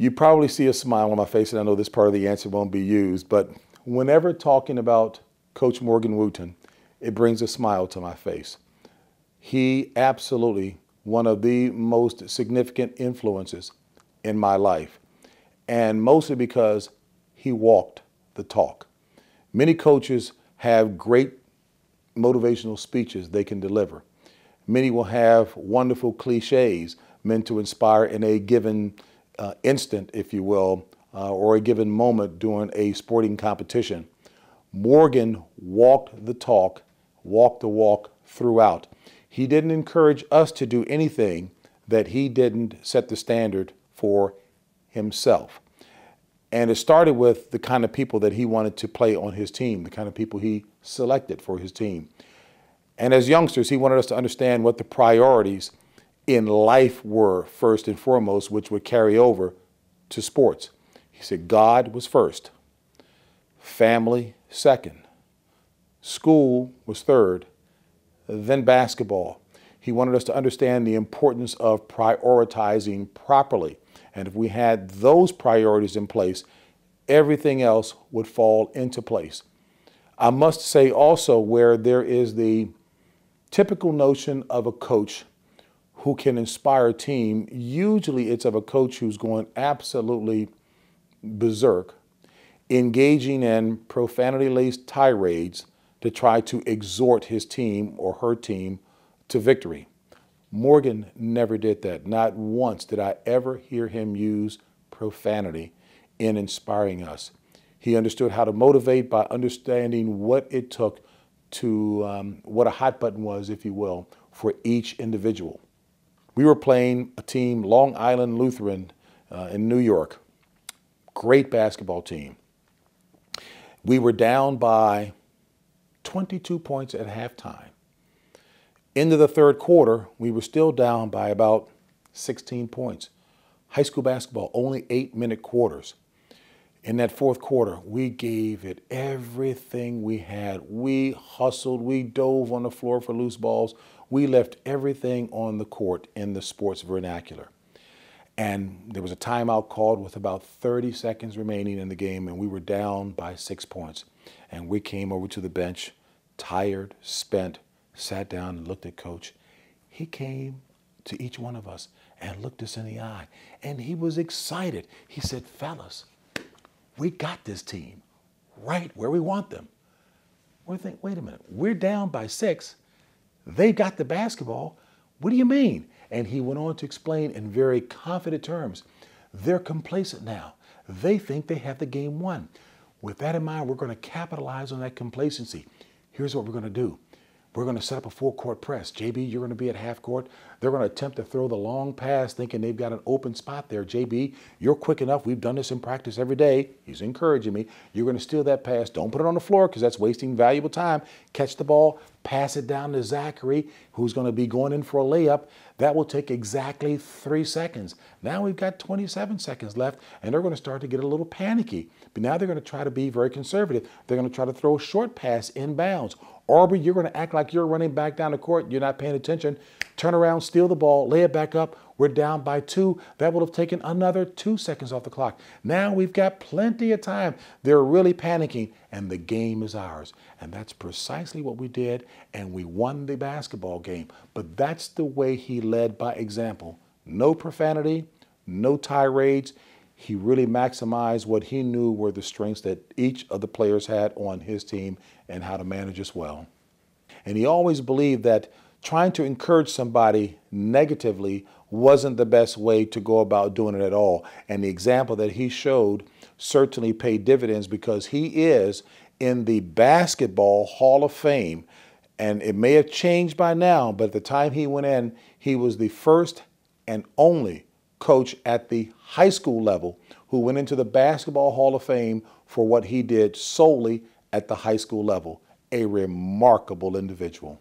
You probably see a smile on my face, and I know this part of the answer won't be used, but whenever talking about Coach Morgan Wooten, it brings a smile to my face. He absolutely one of the most significant influences in my life, and mostly because he walked the talk. Many coaches have great motivational speeches they can deliver. Many will have wonderful cliches meant to inspire in a given instant, if you will, or a given moment during a sporting competition. Morgan walked the talk, walked the walk throughout. He didn't encourage us to do anything that he didn't set the standard for himself. And it started with the kind of people that he wanted to play on his team, the kind of people he selected for his team. And as youngsters, he wanted us to understand what the priorities in life were first and foremost, which would carry over to sports. He said God was first, family second, school was third, then basketball. He wanted us to understand the importance of prioritizing properly. And if we had those priorities in place, everything else would fall into place. I must say also, where there is the typical notion of a coach who can inspire a team, usually it's of a coach who's going absolutely berserk, engaging in profanity-laced tirades to try to exhort his team or her team to victory. Morgan never did that. Not once did I ever hear him use profanity in inspiring us. He understood how to motivate by understanding what it took to, what a hot button was, if you will, for each individual. We were playing a team, Long Island Lutheran in New York. Great basketball team. We were down by 22 points at halftime. Into the third quarter, we were still down by about 16 points. High school basketball, only 8-minute quarters. In that fourth quarter, we gave it everything we had. We hustled, we dove on the floor for loose balls. We left everything on the court in the sports vernacular. And there was a timeout called with about 30 seconds remaining in the game, and we were down by 6 points. And we came over to the bench, tired, spent, sat down and looked at Coach. He came to each one of us and looked us in the eye, and he was excited. He said, fellas, we got this team right where we want them. We think, wait a minute, we're down by 6. They got the basketball. What do you mean? And he went on to explain in very confident terms. They're complacent now. They think they have the game won. With that in mind, we're going to capitalize on that complacency. Here's what we're going to do. We're going to set up a full-court press. JB, you're going to be at half court. They're going to attempt to throw the long pass thinking they've got an open spot there. JB, you're quick enough. We've done this in practice every day. He's encouraging me. You're going to steal that pass. Don't put it on the floor because that's wasting valuable time. Catch the ball, pass it down to Zachary, who's going to be going in for a layup. That will take exactly 3 seconds. Now we've got 27 seconds left, and they're going to start to get a little panicky. But now they're going to try to be very conservative. They're going to try to throw a short pass inbounds. Aubrey, you're going to act like you're running back down the court. You're not paying attention. Turn around, steal the ball, lay it back up. We're down by 2. That would have taken another 2 seconds off the clock. Now we've got plenty of time. They're really panicking, and the game is ours. And that's precisely what we did, and we won the basketball game. But that's the way he led by example. No profanity, no tirades. He really maximized what he knew were the strengths that each of the players had on his team and how to manage as well. And he always believed that trying to encourage somebody negatively wasn't the best way to go about doing it at all. And the example that he showed certainly paid dividends because he is in the Basketball Hall of Fame. And it may have changed by now, but at the time he went in, he was the first and only coach at the high school level who went into the Basketball Hall of Fame for what he did solely at the high school level. A remarkable individual.